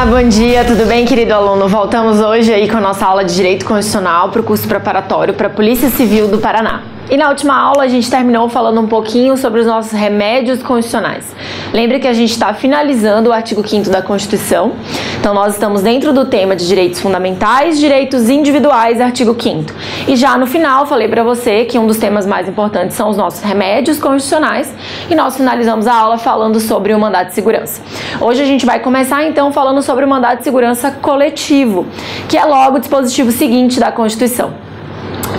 Olá, bom dia, tudo bem, querido aluno? Voltamos hoje aí com a nossa aula de Direito Constitucional para o curso preparatório para a Polícia Civil do Paraná. E na última aula a gente terminou falando um pouquinho sobre os nossos remédios constitucionais. Lembre que a gente está finalizando o artigo 5º da Constituição, então nós estamos dentro do tema de direitos fundamentais, direitos individuais, artigo 5º. E já no final falei para você que um dos temas mais importantes são os nossos remédios constitucionais e nós finalizamos a aula falando sobre o mandado de segurança. Hoje a gente vai começar então falando sobre o mandado de segurança coletivo, que é logo o dispositivo seguinte da Constituição.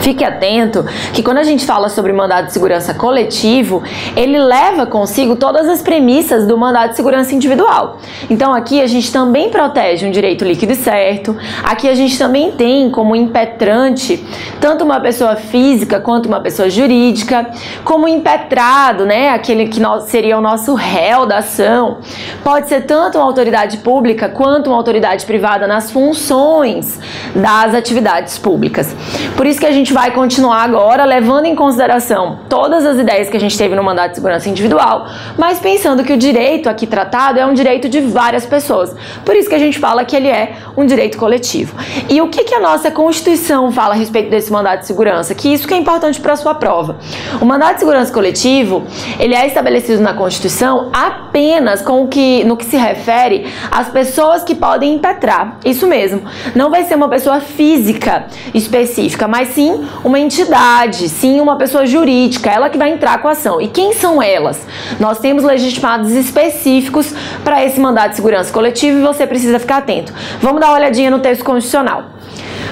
Fique atento que quando a gente fala sobre mandado de segurança coletivo, ele leva consigo todas as premissas do mandado de segurança individual. Então aqui a gente também protege um direito líquido e certo, aqui a gente também tem como impetrante tanto uma pessoa física quanto uma pessoa jurídica, como impetrado, né, aquele que seria o nosso réu da ação, pode ser tanto uma autoridade pública quanto uma autoridade privada nas funções das atividades públicas. Por isso que a gente vai continuar agora levando em consideração todas as ideias que a gente teve no mandado de segurança individual, mas pensando que o direito aqui tratado é um direito de várias pessoas. Por isso que a gente fala que ele é um direito coletivo. E o que a nossa Constituição fala a respeito desse mandado de segurança? Que isso que é importante para a sua prova. O mandado de segurança coletivo, ele é estabelecido na Constituição apenas no que se refere às pessoas que podem impetrar. Isso mesmo. Não vai ser uma pessoa física específica, mas sim uma entidade, sim uma pessoa jurídica, ela que vai entrar com a ação. E quem são elas? Nós temos legitimados específicos para esse mandado de segurança coletivo e você precisa ficar atento. Vamos dar uma olhadinha no texto constitucional.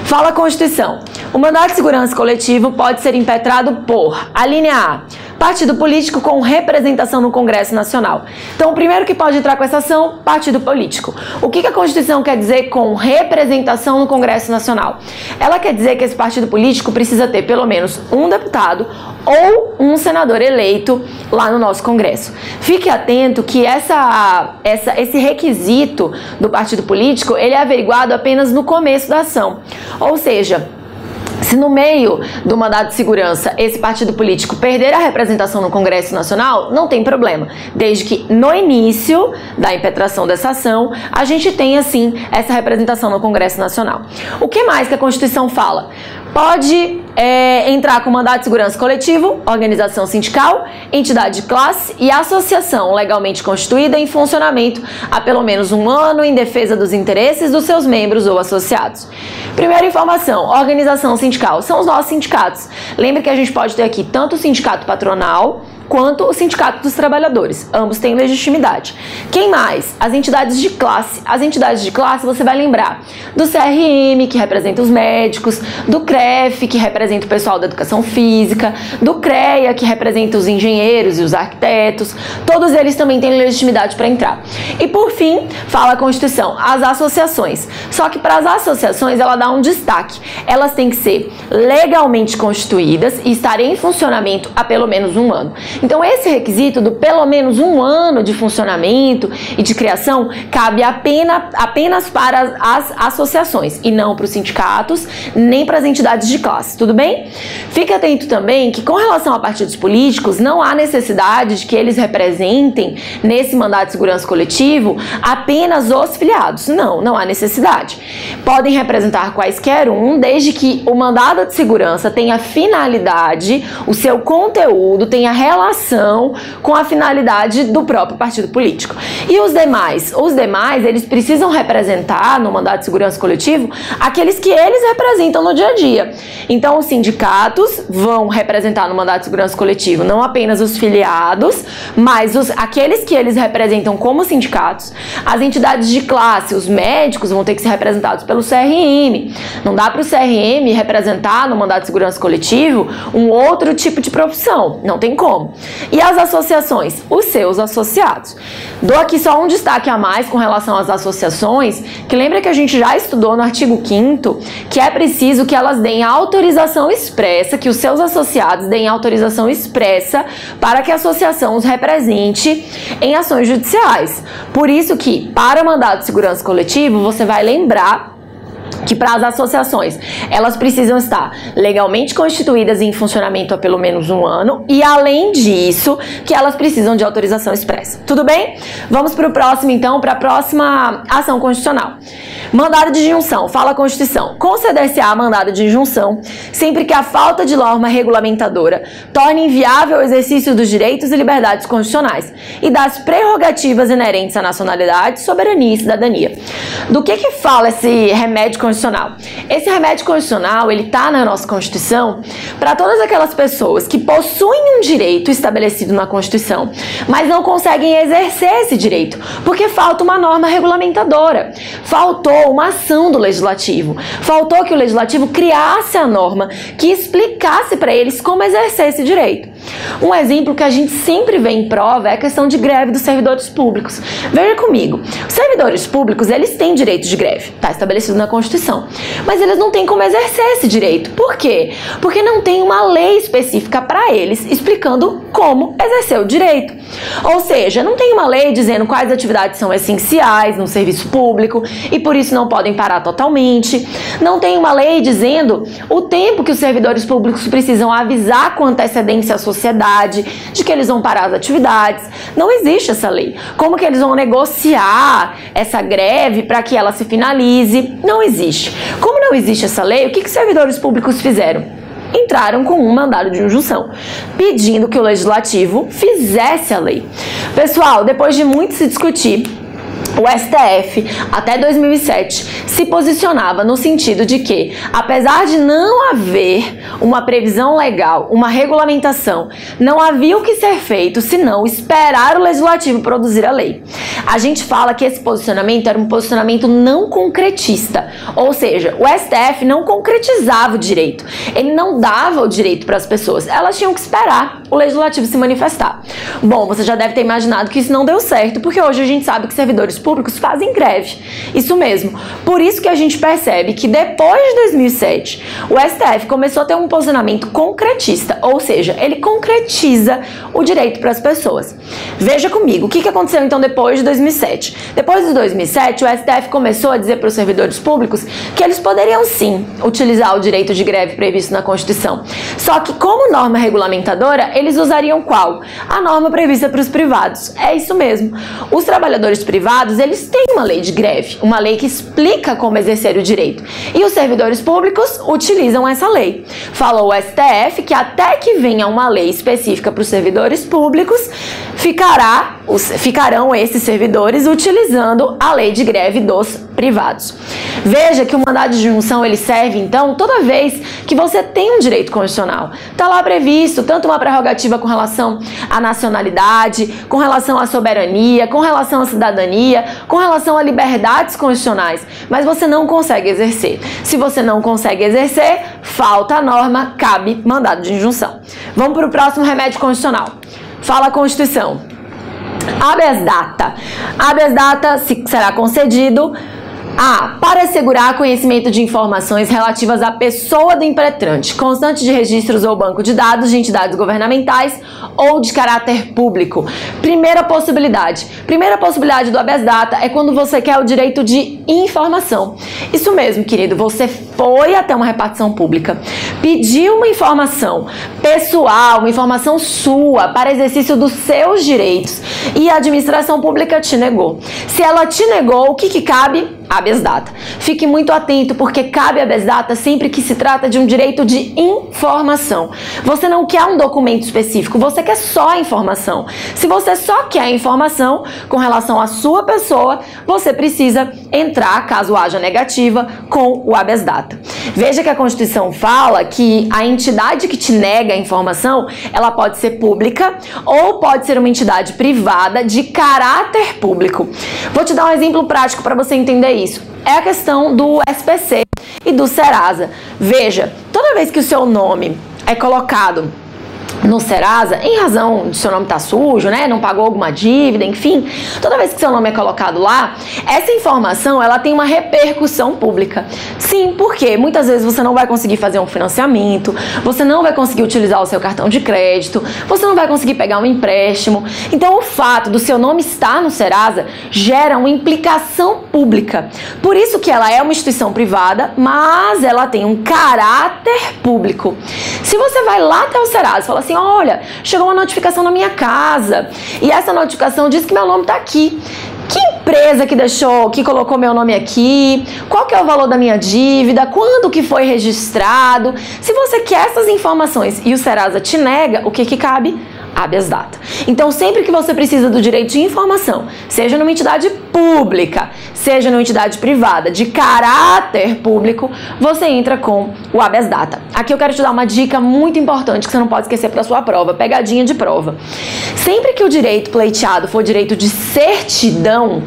Fala a Constituição. O mandado de segurança coletivo pode ser impetrado por, a linha A, partido político com representação no Congresso Nacional. Então, o primeiro que pode entrar com essa ação, partido político. O que a Constituição quer dizer com representação no Congresso Nacional? Ela quer dizer que esse partido político precisa ter pelo menos um deputado ou um senador eleito lá no nosso Congresso. Fique atento que esse requisito do partido político, ele é averiguado apenas no começo da ação. Ou seja, se no meio do mandado de segurança esse partido político perder a representação no Congresso Nacional, não tem problema, desde que no início da impetração dessa ação a gente tenha assim essa representação no Congresso Nacional. O que mais que a Constituição fala? Pode entrar com mandado de segurança coletivo, organização sindical, entidade de classe e associação legalmente constituída em funcionamento há pelo menos um ano em defesa dos interesses dos seus membros ou associados. Primeira informação, organização sindical, são os nossos sindicatos. Lembre que a gente pode ter aqui tanto o sindicato patronal quanto o sindicato dos trabalhadores. Ambos têm legitimidade. Quem mais? As entidades de classe. As entidades de classe você vai lembrar do CRM, que representa os médicos, do CREF, que representa o pessoal da educação física, do CREA, que representa os engenheiros e os arquitetos. Todos eles também têm legitimidade para entrar. E por fim, fala a Constituição, as associações. Só que para as associações ela dá um destaque. Elas têm que ser legalmente constituídas e estarem em funcionamento há pelo menos um ano. Então esse requisito do pelo menos um ano de funcionamento e de criação cabe apenas para as associações e não para os sindicatos nem para as entidades de classe, tudo bem? Fique atento também que com relação a partidos políticos não há necessidade de que eles representem nesse mandado de segurança coletivo apenas os filiados, não há necessidade. Podem representar quaisquer um desde que o mandado de segurança tenha finalidade, o seu conteúdo tenha relação com a finalidade do próprio partido político. E os demais? Os demais, eles precisam representar no mandado de segurança coletivo aqueles que eles representam no dia a dia. Então, os sindicatos vão representar no mandato de segurança coletivo não apenas os filiados, mas aqueles que eles representam como sindicatos. As entidades de classe, os médicos vão ter que ser representados pelo CRM. Não dá para o CRM representar no mandato de segurança coletivo um outro tipo de profissão. Não tem como. E as associações? Os seus associados. Dou aqui só um destaque a mais com relação às associações, que lembra que a gente já estudou no artigo 5º que é preciso que elas deem autorização expressa, que os seus associados deem autorização expressa para que a associação os represente em ações judiciais. Por isso que, para mandado de segurança coletivo, você vai lembrar que para as associações elas precisam estar legalmente constituídas e em funcionamento há pelo menos 1 ano e, além disso, que elas precisam de autorização expressa. Tudo bem? Vamos para o próximo, então, para a próxima ação constitucional. Mandado de injunção. Fala a Constituição. Conceder-se-á mandado de injunção sempre que a falta de norma regulamentadora torne inviável o exercício dos direitos e liberdades constitucionais e das prerrogativas inerentes à nacionalidade, soberania e cidadania. Do que fala esse remédio constitucional? Esse remédio constitucional, ele tá na nossa Constituição para todas aquelas pessoas que possuem um direito estabelecido na Constituição, mas não conseguem exercer esse direito, porque falta uma norma regulamentadora, faltou uma ação do Legislativo, faltou que o Legislativo criasse a norma que explicasse para eles como exercer esse direito. Um exemplo que a gente sempre vê em prova é a questão de greve dos servidores públicos. Veja comigo, os servidores públicos, eles têm direito de greve, está estabelecido na Constituição, mas eles não têm como exercer esse direito. Por quê? Porque não tem uma lei específica para eles explicando como exercer o direito. Ou seja, não tem uma lei dizendo quais atividades são essenciais no serviço público e por isso não podem parar totalmente. Não tem uma lei dizendo o tempo que os servidores públicos precisam avisar com antecedência à sociedade de que eles vão parar as atividades. Não existe essa lei. Como que eles vão negociar essa greve para que ela se finalize? Não existe. Como não existe essa lei, o que os servidores públicos fizeram? Entraram com um mandado de injunção, pedindo que o Legislativo fizesse a lei. Pessoal, depois de muito se discutir, o STF, até 2007, se posicionava no sentido de que, apesar de não haver uma previsão legal, uma regulamentação, não havia o que ser feito senão esperar o Legislativo produzir a lei. A gente fala que esse posicionamento era um posicionamento não concretista, ou seja, o STF não concretizava o direito, ele não dava o direito para as pessoas, elas tinham que esperar o Legislativo se manifestar. Bom, você já deve ter imaginado que isso não deu certo, porque hoje a gente sabe que servidores públicos fazem greve. Isso mesmo. Por isso que a gente percebe que depois de 2007, o STF começou a ter um posicionamento concretista, ou seja, ele concretiza o direito para as pessoas. Veja comigo, o que aconteceu então depois de 2007? Depois de 2007, o STF começou a dizer para os servidores públicos que eles poderiam sim utilizar o direito de greve previsto na Constituição. Só que como norma regulamentadora, eles usariam qual? A norma prevista para os privados. É isso mesmo. Os trabalhadores privados, eles têm uma lei de greve, uma lei que explica como exercer o direito. E os servidores públicos utilizam essa lei. Falou o STF que até que venha uma lei específica para os servidores públicos, ficarão esses servidores utilizando a lei de greve dos privados. Veja que o mandado de injunção, ele serve então toda vez que você tem um direito constitucional. Está lá previsto tanto uma prerrogativa com relação à nacionalidade, com relação à soberania, com relação à cidadania, com relação a liberdades constitucionais, mas você não consegue exercer. Se você não consegue exercer, falta a norma, cabe mandado de injunção. Vamos para o próximo remédio constitucional. Fala a Constituição. Habeas data. Habeas data será concedido para assegurar conhecimento de informações relativas à pessoa do impetrante, constante de registros ou banco de dados de entidades governamentais ou de caráter público. Primeira possibilidade do habeas data é quando você quer o direito de informação. Isso mesmo, querido, você foi até uma repartição pública, pediu uma informação pessoal, uma informação sua para exercício dos seus direitos e a administração pública te negou. Se ela te negou, o que cabe? Habeas data. Fique muito atento, porque cabe habeas data sempre que se trata de um direito de informação. Você não quer um documento específico, você quer só a informação. Se você só quer a informação com relação à sua pessoa, você precisa entrar, caso haja negativa, com o habeas data. Veja que a Constituição fala que a entidade que te nega a informação, ela pode ser pública ou pode ser uma entidade privada de caráter público. Vou te dar um exemplo prático para você entender isso. É a questão do SPC e do Serasa. Veja, toda vez que o seu nome é colocado no Serasa, em razão de seu nome estar sujo, né, não pagou alguma dívida, enfim, toda vez que seu nome é colocado lá, essa informação, ela tem uma repercussão pública. Sim, porque muitas vezes você não vai conseguir fazer um financiamento, você não vai conseguir utilizar o seu cartão de crédito, você não vai conseguir pegar um empréstimo. Então, o fato do seu nome estar no Serasa gera uma implicação pública. Por isso que ela é uma instituição privada, mas ela tem um caráter público. Se você vai lá até o Serasa e fala assim, olha, chegou uma notificação na minha casa e essa notificação diz que meu nome está aqui. Que empresa que colocou meu nome aqui? Qual que é o valor da minha dívida? Quando que foi registrado? Se você quer essas informações e o Serasa te nega, o que cabe? Habeas data. Então, sempre que você precisa do direito de informação, seja numa entidade pública, seja numa entidade privada, de caráter público, você entra com o habeas data. Aqui eu quero te dar uma dica muito importante que você não pode esquecer para sua prova, pegadinha de prova. Sempre que o direito pleiteado for direito de certidão,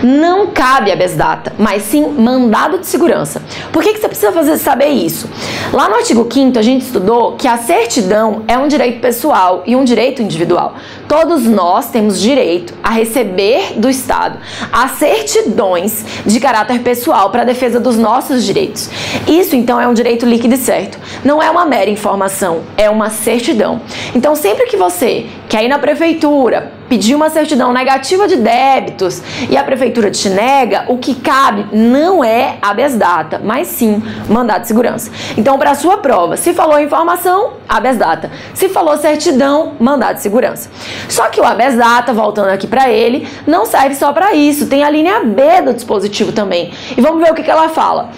não cabe habeas data, mas sim mandado de segurança. Por que você precisa saber isso? Lá no artigo 5º a gente estudou que a certidão é um direito pessoal e um direito individual. Todos nós temos direito a receber do Estado as certidões de caráter pessoal para a defesa dos nossos direitos. Isso, então, é um direito líquido e certo. Não é uma mera informação, é uma certidão. Então, sempre que você quer ir na prefeitura, pedir uma certidão negativa de débitos e a prefeitura te nega, o que cabe não é habeas data, mas sim mandado de segurança. Então, para a sua prova, se falou informação, habeas data. Se falou certidão, mandado de segurança. Só que o habeas data, voltando aqui para ele, não serve só para isso. Tem a linha B do dispositivo também. E vamos ver o que ela fala.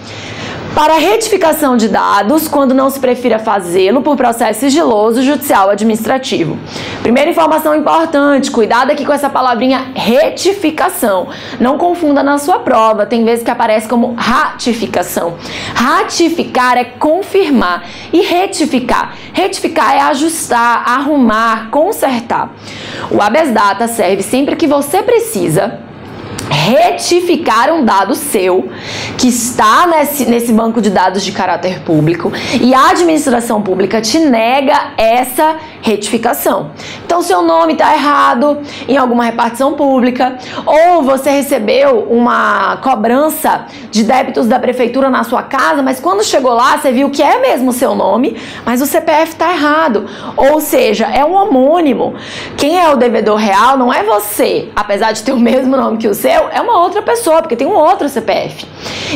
Para retificação de dados, quando não se prefira fazê-lo por processo sigiloso, judicial, administrativo. Primeira informação importante, cuidado aqui com essa palavrinha retificação. Não confunda na sua prova, tem vezes que aparece como ratificação. Ratificar é confirmar e retificar. Retificar é ajustar, arrumar, consertar. O habeas data serve sempre que você precisa retificar um dado seu que está nesse banco de dados de caráter público e a administração pública te nega essa retificação. Então, seu nome está errado em alguma repartição pública ou você recebeu uma cobrança de débitos da prefeitura na sua casa, mas quando chegou lá você viu que é mesmo o seu nome, mas o CPF está errado. Ou seja, é um homônimo. Quem é o devedor real não é você, apesar de ter o mesmo nome que o seu, é uma outra pessoa, porque tem um outro CPF.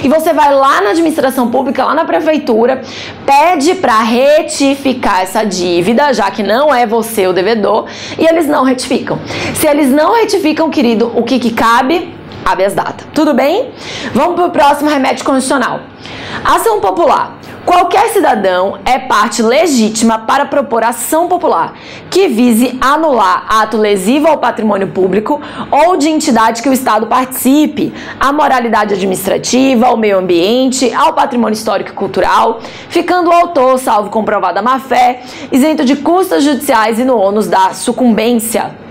E você vai lá na administração pública, lá na prefeitura, pede para retificar essa dívida, já que não é você o devedor, e eles não retificam. Se eles não retificam, querido, o que cabe? Habeas data. Tudo bem? Vamos para o próximo remédio constitucional. Ação popular. Qualquer cidadão é parte legítima para propor ação popular que vise anular ato lesivo ao patrimônio público ou de entidade que o Estado participe, à moralidade administrativa, ao meio ambiente, ao patrimônio histórico e cultural, ficando o autor, salvo comprovada má-fé, isento de custas judiciais e no ônus da sucumbência.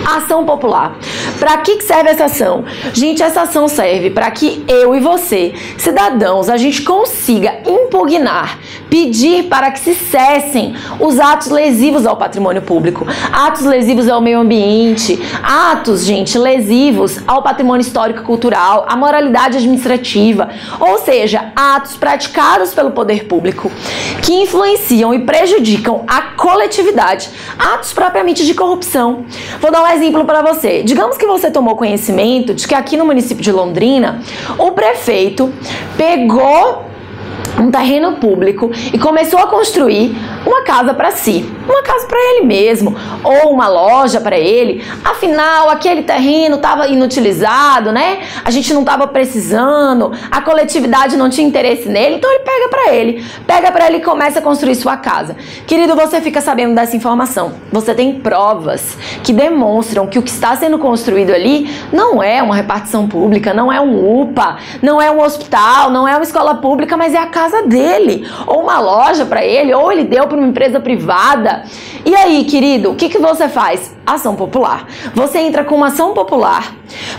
Ação popular. Para que serve essa ação? Gente, essa ação serve para que eu e você, cidadãos, a gente consiga impugnar, pedir para que se cessem os atos lesivos ao patrimônio público, atos lesivos ao meio ambiente, atos, gente, lesivos ao patrimônio histórico e cultural, à moralidade administrativa, ou seja, atos praticados pelo poder público que influenciam e prejudicam a coletividade, atos propriamente de corrupção. Vou dar um exemplo para você. Digamos que você tomou conhecimento de que aqui no município de Londrina, o prefeito pegou um terreno público e começou a construir uma casa para si, uma casa para ele mesmo, ou uma loja para ele. Afinal, aquele terreno estava inutilizado, né? A gente não estava precisando, a coletividade não tinha interesse nele, então ele pega para ele e começa a construir sua casa. Querido, você fica sabendo dessa informação. Você tem provas que demonstram que o que está sendo construído ali não é uma repartição pública, não é um UPA, não é um hospital, não é uma escola pública, mas é a casa dele, ou uma loja para ele, ou ele deu para uma empresa privada. E aí, querido, o que você faz? Ação popular. Você entra com uma ação popular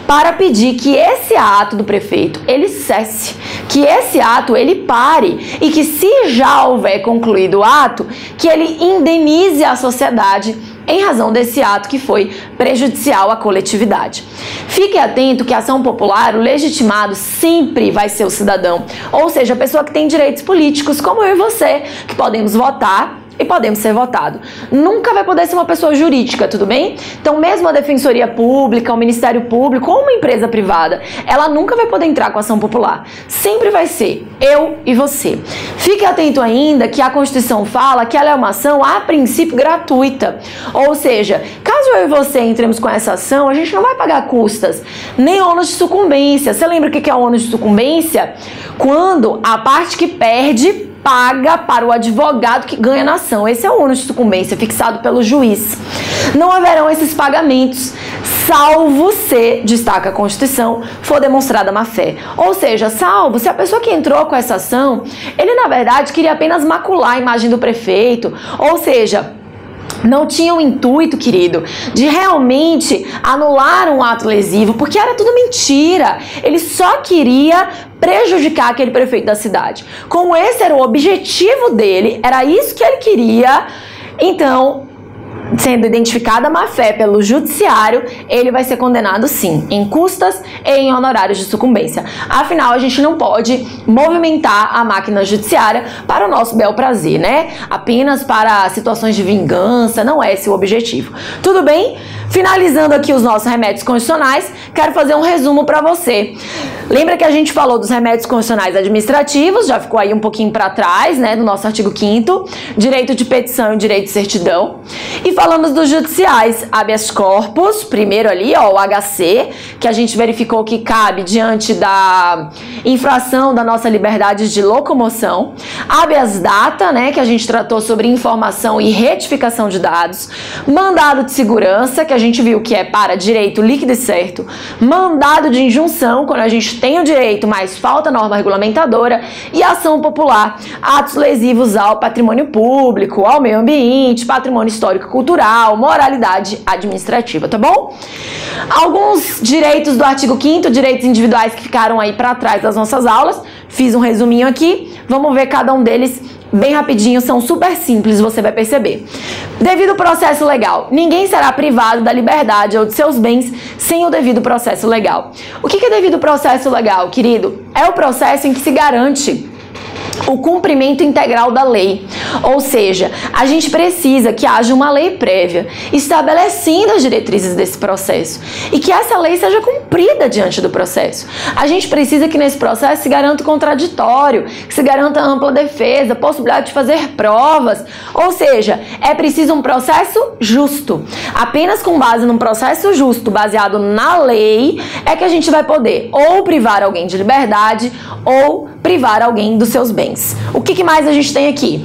para pedir que esse ato do prefeito ele cesse, que esse ato ele pare e que, se já houver concluído o ato, que ele indenize a sociedade em razão desse ato que foi prejudicial à coletividade. Fique atento que a ação popular, o legitimado sempre vai ser o cidadão, ou seja, a pessoa que tem direitos políticos, como eu e você, que podemos votar e podemos ser votados. Nunca vai poder ser uma pessoa jurídica, tudo bem? Então, mesmo a Defensoria Pública, o Ministério Público ou uma empresa privada, ela nunca vai poder entrar com ação popular. Sempre vai ser eu e você. Fique atento ainda que a Constituição fala que ela é uma ação, a princípio, gratuita. Ou seja, caso eu e você entremos com essa ação, a gente não vai pagar custas, nem ônus de sucumbência. Você lembra o que é o ônus de sucumbência? Quando a parte que perde paga para o advogado que ganha na ação. Esse é o ônus de sucumbência fixado pelo juiz. Não haverão esses pagamentos, salvo se, destaca a Constituição, for demonstrada má-fé. Ou seja, salvo se a pessoa que entrou com essa ação, ele na verdade queria apenas macular a imagem do prefeito, ou seja, não tinha o intuito, querido, de realmente anular um ato lesivo, porque era tudo mentira. Ele só queria prejudicar aquele prefeito da cidade. Como esse era o objetivo dele, era isso que ele queria, então, sendo identificada a má-fé pelo judiciário, ele vai ser condenado sim, em custas e em honorários de sucumbência. Afinal, a gente não pode movimentar a máquina judiciária para o nosso bel prazer, né? Apenas para situações de vingança, não é esse o objetivo. Tudo bem? Finalizando aqui os nossos remédios constitucionais, quero fazer um resumo para você. Lembra que a gente falou dos remédios constitucionais administrativos, já ficou aí um pouquinho para trás, né, do nosso artigo 5º, direito de petição e direito de certidão. E falamos dos judiciais, habeas corpus, primeiro ali, ó, o HC, que a gente verificou que cabe diante da infração da nossa liberdade de locomoção. Habeas data, né, que a gente tratou sobre informação e retificação de dados. Mandado de segurança, que a gente viu que é para direito líquido e certo. Mandado de injunção, quando a gente tem o direito, mas falta norma regulamentadora. E ação popular, atos lesivos ao patrimônio público, ao meio ambiente, patrimônio histórico e cultural, moralidade administrativa, tá bom? Alguns direitos do artigo 5º, direitos individuais que ficaram aí para trás das nossas aulas. Fiz um resuminho aqui, vamos ver cada um deles bem rapidinho, são super simples, você vai perceber. Devido processo legal, ninguém será privado da liberdade ou de seus bens sem o devido processo legal. O que é devido processo legal, querido? É o processo em que se garante o cumprimento integral da lei, ou seja, a gente precisa que haja uma lei prévia estabelecendo as diretrizes desse processo e que essa lei seja cumprida diante do processo. A gente precisa que nesse processo se garanta o contraditório, que se garanta ampla defesa, possibilidade de fazer provas, ou seja, é preciso um processo justo. Apenas com base num processo justo, baseado na lei, é que a gente vai poder ou privar alguém de liberdade ou privar alguém dos seus bens. O que mais a gente tem aqui?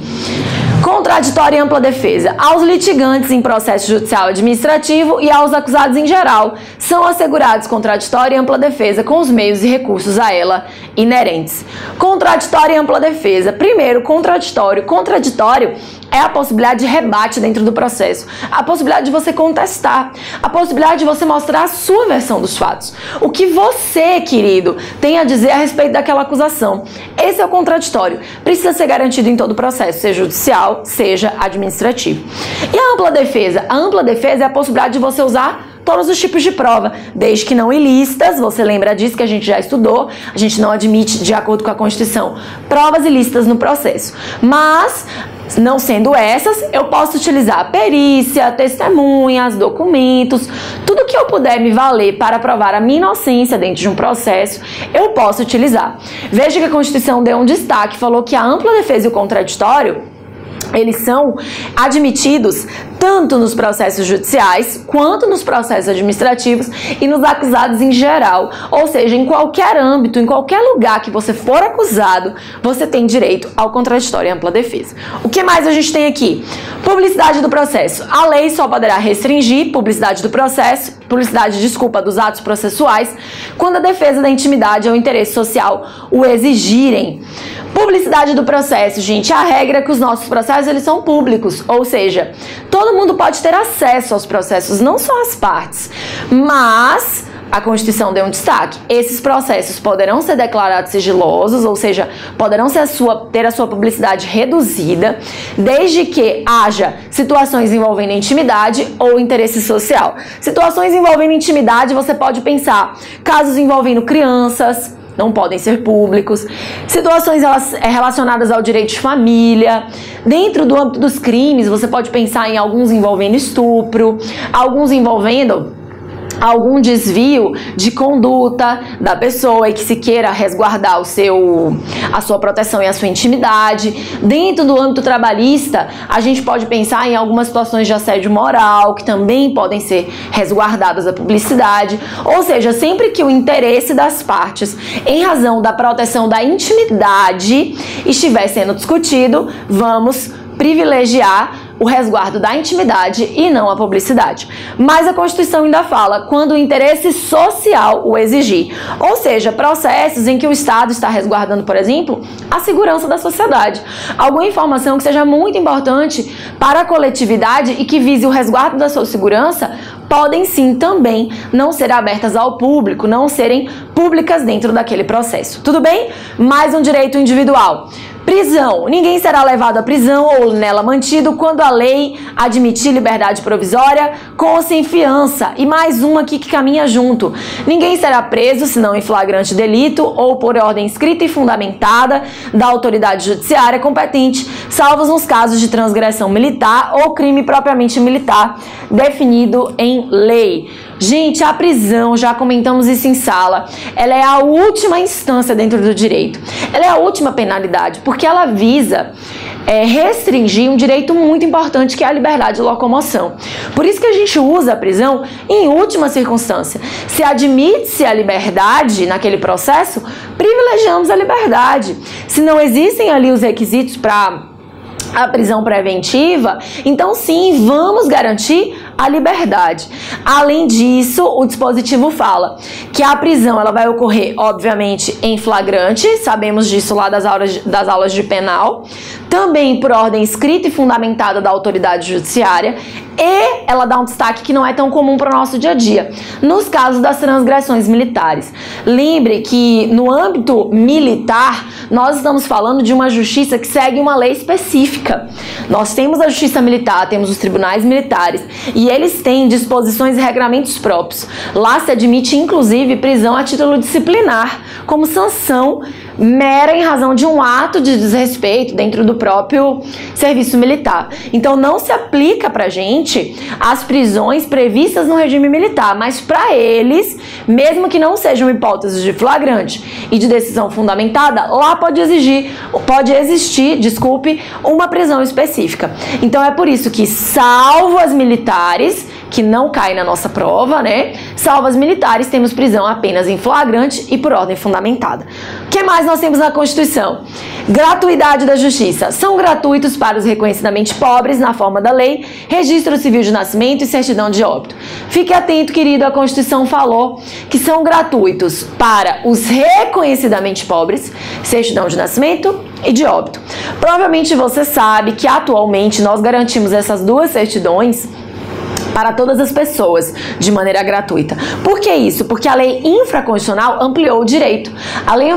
Contraditório e ampla defesa. Aos litigantes em processo judicial administrativo e aos acusados em geral são assegurados contraditório e ampla defesa com os meios e recursos a ela inerentes. Contraditório e ampla defesa. Primeiro, contraditório. Contraditório é a possibilidade de rebate dentro do processo, a possibilidade de você contestar, a possibilidade de você mostrar a sua versão dos fatos. O que você, querido, tem a dizer a respeito daquela acusação. Esse é o contraditório. Precisa ser garantido em todo o processo, seja judicial, seja administrativo. E a ampla defesa? A ampla defesa é a possibilidade de você usar todos os tipos de prova, desde que não ilícitas, você lembra disso que a gente já estudou, a gente não admite, de acordo com a Constituição, provas ilícitas no processo. Mas, não sendo essas, eu posso utilizar perícia, testemunhas, documentos, tudo que eu puder me valer para provar a minha inocência dentro de um processo, eu posso utilizar. Veja que a Constituição deu um destaque, falou que a ampla defesa e o contraditório, eles são admitidos tanto nos processos judiciais quanto nos processos administrativos e nos acusados em geral. Ou seja, em qualquer âmbito, em qualquer lugar que você for acusado, você tem direito ao contraditório e ampla defesa. O que mais a gente tem aqui? Publicidade do processo. A lei só poderá restringir publicidade do processo, dos atos processuais, quando a defesa da intimidade ou interesse social o exigirem. Publicidade do processo, gente, a regra é que os nossos processos eles são públicos, ou seja, todo mundo pode ter acesso aos processos, não só as partes, mas a Constituição deu um destaque. Esses processos poderão ser declarados sigilosos, ou seja, poderão ter a sua publicidade reduzida, desde que haja situações envolvendo intimidade ou interesse social. Situações envolvendo intimidade, você pode pensar casos envolvendo crianças, não podem ser públicos, situações relacionadas ao direito de família. Dentro do âmbito dos crimes, você pode pensar em alguns envolvendo estupro, alguns envolvendo algum desvio de conduta da pessoa e que se queira resguardar a sua proteção e a sua intimidade. Dentro do âmbito trabalhista, a gente pode pensar em algumas situações de assédio moral que também podem ser resguardadas da publicidade. Ou seja, sempre que o interesse das partes em razão da proteção da intimidade estiver sendo discutido, vamos privilegiar o resguardo da intimidade e não a publicidade. Mas a Constituição ainda fala quando o interesse social o exigir, ou seja, processos em que o Estado está resguardando, por exemplo, a segurança da sociedade. Alguma informação que seja muito importante para a coletividade e que vise o resguardo da sua segurança podem sim também não ser abertas ao público, não serem públicas dentro daquele processo. Tudo bem? Mais um direito individual. Prisão. Ninguém será levado à prisão ou nela mantido quando a lei admitir liberdade provisória com ou sem fiança. E mais uma aqui que caminha junto. Ninguém será preso senão em flagrante delito ou por ordem escrita e fundamentada da autoridade judiciária competente, salvos nos casos de transgressão militar ou crime propriamente militar definido em lei. Gente, a prisão, já comentamos isso em sala, ela é a última instância dentro do direito. Ela é a última penalidade, porque ela visa restringir um direito muito importante, que é a liberdade de locomoção. Por isso que a gente usa a prisão em última circunstância. Se admite-se a liberdade naquele processo, privilegiamos a liberdade. Se não existem ali os requisitos para a prisão preventiva, então sim, vamos garantir a liberdade. Além disso, o dispositivo fala que a prisão ela vai ocorrer, obviamente, em flagrante, sabemos disso lá das aulas de penal, também por ordem escrita e fundamentada da autoridade judiciária, e ela dá um destaque que não é tão comum para o nosso dia a dia, nos casos das transgressões militares. Lembre que no âmbito militar, nós estamos falando de uma justiça que segue uma lei específica. Nós temos a justiça militar, temos os tribunais militares, e eles têm disposições e regramentos próprios. Lá se admite, inclusive, prisão a título disciplinar, como sanção mera em razão de um ato de desrespeito dentro do próprio serviço militar. Então não se aplica pra gente as prisões previstas no regime militar, mas para eles, mesmo que não sejam hipóteses de flagrante e de decisão fundamentada, lá pode existir, uma prisão específica. Então é por isso que, salvo as militares, que não cai na nossa prova, né? Salvo as militares, temos prisão apenas em flagrante e por ordem fundamentada. O que mais nós temos na Constituição? Gratuidade da justiça. São gratuitos para os reconhecidamente pobres, na forma da lei, registro civil de nascimento e certidão de óbito. Fique atento, querido, a Constituição falou que são gratuitos para os reconhecidamente pobres, certidão de nascimento e de óbito. Provavelmente você sabe que atualmente nós garantimos essas duas certidões para todas as pessoas, de maneira gratuita. Por que isso? Porque a lei infraconstitucional ampliou o direito. A lei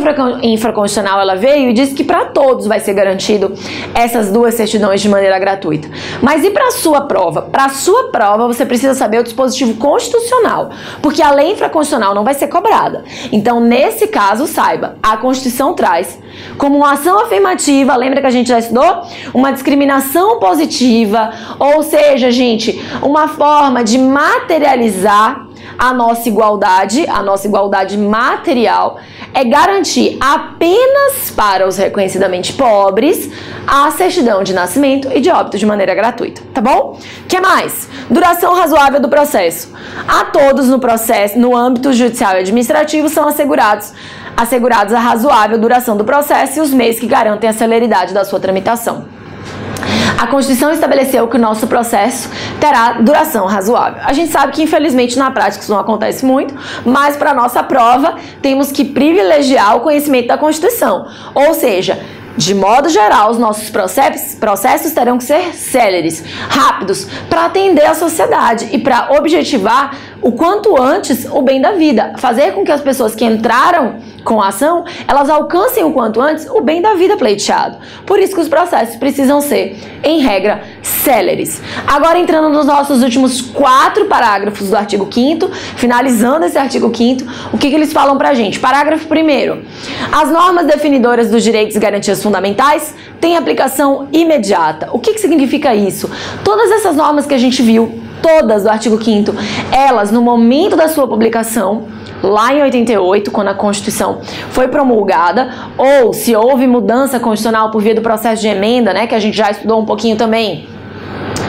infraconstitucional ela veio e disse que para todos vai ser garantido essas duas certidões de maneira gratuita. Mas e para a sua prova? Para a sua prova você precisa saber o dispositivo constitucional, porque a lei infraconstitucional não vai ser cobrada. Então, nesse caso, saiba, a Constituição traz como uma ação afirmativa, lembra que a gente já estudou? Uma discriminação positiva, ou seja, gente, uma forma de materializar a nossa igualdade material, é garantir apenas para os reconhecidamente pobres a certidão de nascimento e de óbito de maneira gratuita, tá bom? O que mais? Duração razoável do processo. A todos no processo, no âmbito judicial e administrativo, são assegurados a razoável duração do processo e os meios que garantem a celeridade da sua tramitação. A Constituição estabeleceu que o nosso processo terá duração razoável. A gente sabe que, infelizmente, na prática isso não acontece muito, mas para a nossa prova temos que privilegiar o conhecimento da Constituição. Ou seja, de modo geral, os nossos processos terão que ser céleres, rápidos, para atender a sociedade e para objetivar o quanto antes o bem da vida, fazer com que as pessoas que entraram com a ação, elas alcancem o quanto antes o bem da vida pleiteado. Por isso que os processos precisam ser, em regra, céleres. Agora entrando nos nossos últimos 4 parágrafos do artigo 5º, finalizando esse artigo 5º, o que eles falam pra gente? Parágrafo 1º. As normas definidoras dos direitos e garantias fundamentais têm aplicação imediata. O que significa isso? Todas essas normas que a gente viu, todas do artigo 5º, elas, no momento da sua publicação, lá em 88, quando a Constituição foi promulgada, ou se houve mudança constitucional por via do processo de emenda, né, que a gente já estudou um pouquinho também,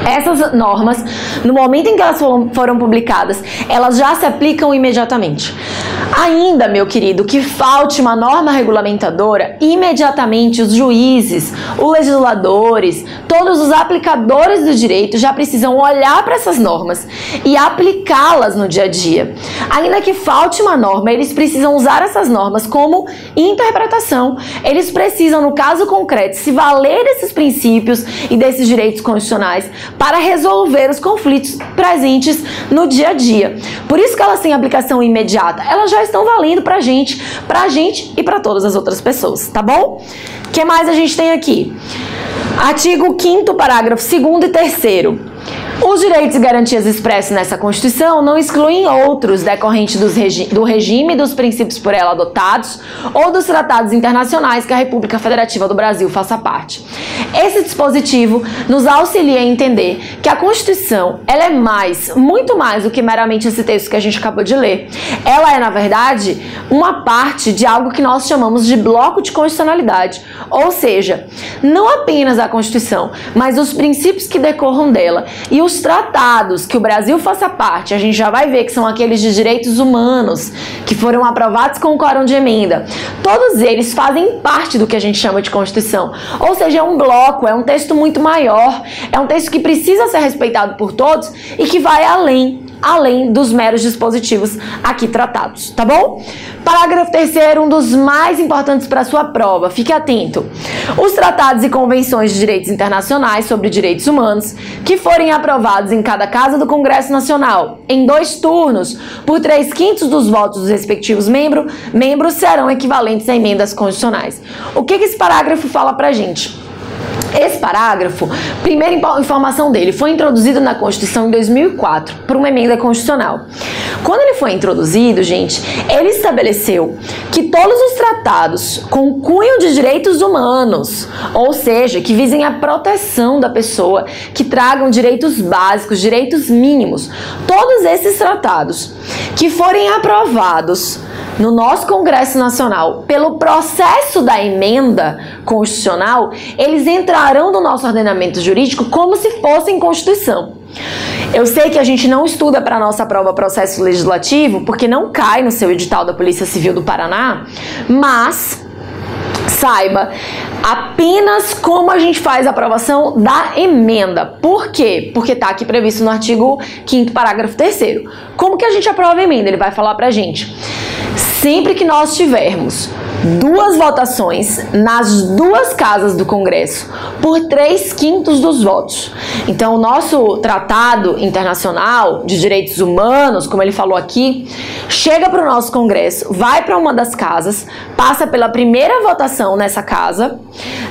essas normas, no momento em que elas foram publicadas, elas já se aplicam imediatamente. Ainda, meu querido, que falte uma norma regulamentadora, imediatamente os juízes, os legisladores, todos os aplicadores do direito já precisam olhar para essas normas e aplicá-las no dia a dia. Ainda que falte uma norma, eles precisam usar essas normas como interpretação. Eles precisam, no caso concreto, se valer desses princípios e desses direitos constitucionais para resolver os conflitos presentes no dia a dia. Por isso que elas têm aplicação imediata. Elas já estão valendo pra gente e para todas as outras pessoas, tá bom? O que mais a gente tem aqui? Artigo 5º, parágrafo 2º e 3º. Os direitos e garantias expressos nessa Constituição não excluem outros decorrentes do regime e dos princípios por ela adotados ou dos tratados internacionais que a República Federativa do Brasil faça parte. Esse dispositivo nos auxilia a entender que a Constituição, ela é muito mais do que meramente esse texto que a gente acabou de ler. Ela é, na verdade, uma parte de algo que nós chamamos de bloco de constitucionalidade, ou seja, não apenas a Constituição, mas os princípios que decorram dela e os tratados que o Brasil faça parte, a gente já vai ver que são aqueles de direitos humanos que foram aprovados com o quórum de emenda. Todos eles fazem parte do que a gente chama de Constituição. Ou seja, é um bloco, é um texto muito maior, é um texto que precisa ser respeitado por todos e que vai além dos meros dispositivos aqui tratados, tá bom? Parágrafo 3º, um dos mais importantes para a sua prova, fique atento. Os tratados e convenções de direitos internacionais sobre direitos humanos, que forem aprovados em cada casa do Congresso Nacional, em 2 turnos, por 3/5 dos votos dos respectivos membros, serão equivalentes a emendas constitucionais. O que esse parágrafo fala pra gente? Esse parágrafo, primeira informação dele, foi introduzido na Constituição em 2004 por uma emenda constitucional. Quando ele foi introduzido, gente, ele estabeleceu que todos os tratados com cunho de direitos humanos, ou seja, que visem a proteção da pessoa, que tragam direitos básicos, direitos mínimos, todos esses tratados que forem aprovados no nosso Congresso Nacional pelo processo da emenda constitucional, eles entrarão no nosso ordenamento jurídico como se fossem Constituição. Eu sei que a gente não estuda para a nossa prova processo legislativo, porque não cai no seu edital da Polícia Civil do Paraná, mas saiba apenas como a gente faz a aprovação da emenda. Por quê? Porque está aqui previsto no artigo 5º, parágrafo 3º. Como que a gente aprova a emenda? Ele vai falar pra gente. Sempre que nós tivermos 2 votações nas 2 casas do Congresso por 3/5 dos votos. Então, o nosso tratado internacional de direitos humanos, como ele falou aqui, chega para o nosso Congresso, vai para uma das casas, passa pela primeira votação nessa casa.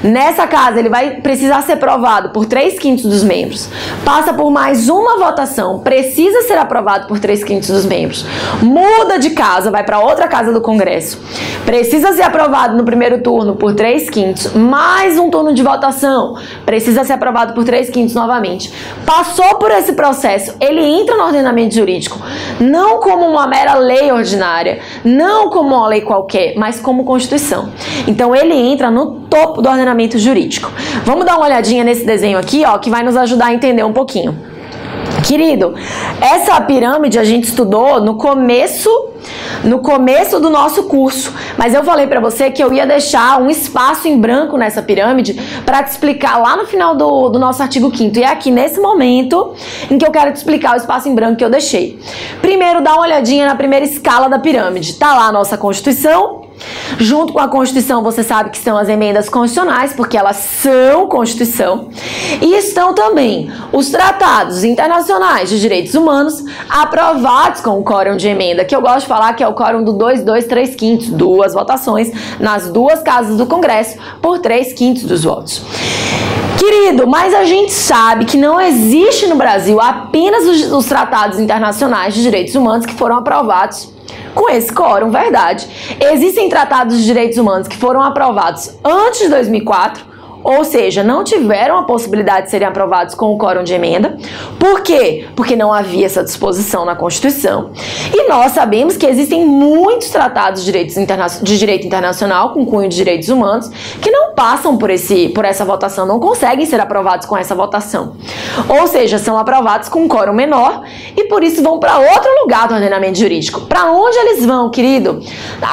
Nessa casa, ele vai precisar ser aprovado por 3/5 dos membros. Passa por mais uma votação, precisa ser aprovado por 3/5 dos membros. Muda de casa, vai para outra casa do Congresso. Precisa ser aprovado no primeiro turno por 3/5, mais um turno de votação, precisa ser aprovado por 3/5 novamente. Passou por esse processo, ele entra no ordenamento jurídico, não como uma mera lei ordinária, não como uma lei qualquer, mas como Constituição. Então ele entra no topo do ordenamento jurídico. Vamos dar uma olhadinha nesse desenho aqui, ó, que vai nos ajudar a entender um pouquinho. Querido, essa pirâmide a gente estudou no começo do nosso curso, mas eu falei pra você que eu ia deixar um espaço em branco nessa pirâmide para te explicar lá no final do nosso artigo 5º, e é aqui nesse momento em que eu quero te explicar o espaço em branco que eu deixei. Primeiro, dá uma olhadinha na primeira escala da pirâmide, tá lá a nossa Constituição, Junto com a Constituição, você sabe que estão as emendas constitucionais, porque elas são Constituição. E estão também os tratados internacionais de direitos humanos aprovados com o quórum de emenda, que eu gosto de falar que é o quórum do 2/3/5, 2 votações nas 2 casas do Congresso por 3/5 dos votos. Querido, mas a gente sabe que não existe no Brasil apenas os tratados internacionais de direitos humanos que foram aprovados com esse quórum, verdade. Existem tratados de direitos humanos que foram aprovados antes de 2004, ou seja, não tiveram a possibilidade de serem aprovados com o quórum de emenda. Por quê? Porque não havia essa disposição na Constituição. E nós sabemos que existem muitos tratados de direito internacional com cunho de direitos humanos que não passam por essa votação, não conseguem ser aprovados com essa votação. Ou seja, são aprovados com um quórum menor e por isso vão para outro lugar do ordenamento jurídico. Para onde eles vão, querido?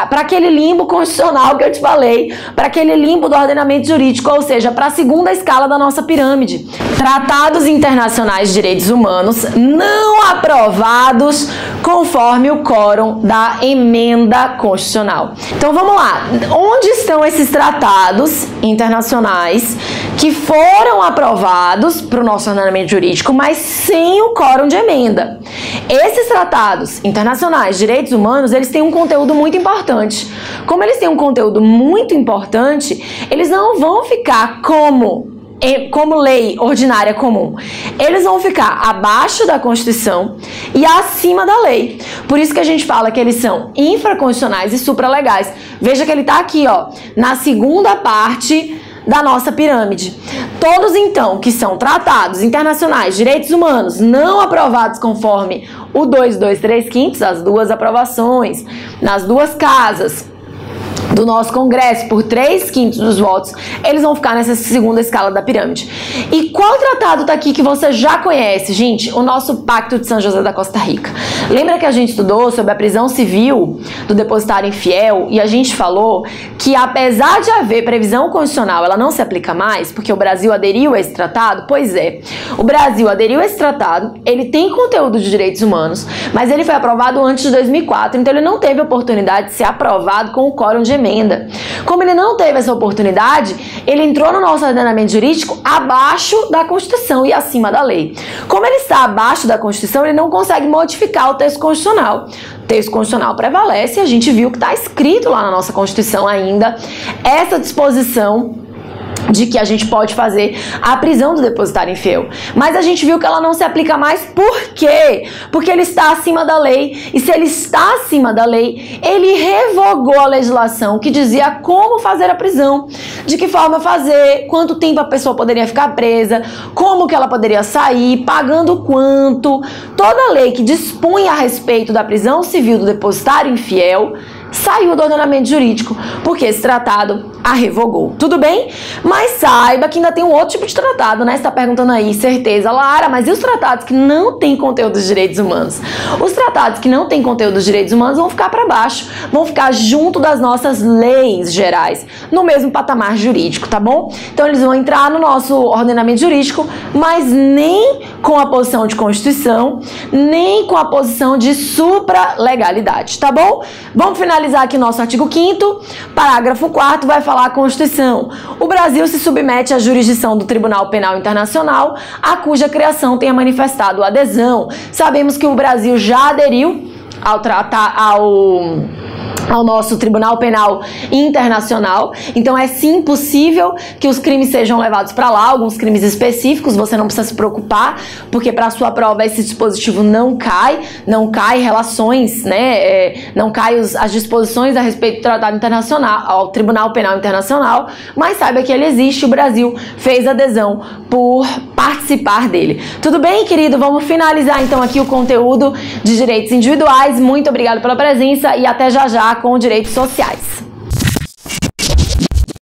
Para aquele limbo constitucional que eu te falei, para aquele limbo do ordenamento jurídico, ou seja, para a segunda escala da nossa pirâmide. Tratados internacionais de direitos humanos não aprovados conforme o quórum da emenda constitucional. Então vamos lá, onde estão esses tratados internacionais que foram aprovados para o nosso ordenamento jurídico, mas sem o quórum de emenda? Esses tratados internacionais de direitos humanos, eles têm um conteúdo muito importante. Como eles têm um conteúdo muito importante, eles não vão ficar como lei ordinária comum. Eles vão ficar abaixo da Constituição e acima da lei. Por isso que a gente fala que eles são infraconstitucionais e supralegais. Veja que ele está aqui, ó, na segunda parte da nossa pirâmide. Todos, então, que são tratados internacionais de direitos humanos não aprovados conforme o 2/3/5, as 2 aprovações nas 2 casas do nosso Congresso por 3/5 dos votos, eles vão ficar nessa segunda escala da pirâmide. E qual tratado tá aqui que você já conhece, gente? O nosso Pacto de São José da Costa Rica. Lembra que a gente estudou sobre a prisão civil do depositário infiel e a gente falou que apesar de haver previsão constitucional, ela não se aplica mais porque o Brasil aderiu a esse tratado? Pois é, o Brasil aderiu a esse tratado, ele tem conteúdo de direitos humanos, mas ele foi aprovado antes de 2004, então ele não teve oportunidade de ser aprovado com o quórum de emenda. Como ele não teve essa oportunidade, ele entrou no nosso ordenamento jurídico abaixo da Constituição e acima da lei. Como ele está abaixo da Constituição, ele não consegue modificar o texto constitucional. O texto constitucional prevalece e a gente viu que está escrito lá na nossa Constituição ainda essa disposição de que a gente pode fazer a prisão do depositário infiel. Mas a gente viu que ela não se aplica mais. Por quê? Porque ele está acima da lei. E se ele está acima da lei, ele revogou a legislação que dizia como fazer a prisão, de que forma fazer, quanto tempo a pessoa poderia ficar presa, como que ela poderia sair, pagando quanto. Toda a lei que dispunha a respeito da prisão civil do depositário infiel saiu do ordenamento jurídico, porque esse tratado a revogou. Tudo bem? Mas saiba que ainda tem um outro tipo de tratado, né? Você tá perguntando aí, certeza, Lara, mas e os tratados que não têm conteúdo de direitos humanos? Os tratados que não têm conteúdo de direitos humanos vão ficar para baixo, vão ficar junto das nossas leis gerais, no mesmo patamar jurídico, tá bom? Então eles vão entrar no nosso ordenamento jurídico, mas nem com a posição de Constituição, nem com a posição de supralegalidade, tá bom? Vamos finalizar aqui nosso artigo 5º, parágrafo 4º, vai falar a Constituição. O Brasil se submete à jurisdição do Tribunal Penal Internacional, a cuja criação tenha manifestado adesão. Sabemos que o Brasil já aderiu ao nosso Tribunal Penal Internacional, então é sim possível que os crimes sejam levados para lá, alguns crimes específicos, você não precisa se preocupar, porque para a sua prova esse dispositivo não cai relações, né, não cai as disposições a respeito do Tratado Internacional, ao Tribunal Penal Internacional, mas saiba que ele existe, o Brasil fez adesão por participar dele. Tudo bem, querido? Vamos finalizar então aqui o conteúdo de direitos individuais. Muito obrigado pela presença e até já com direitos sociais.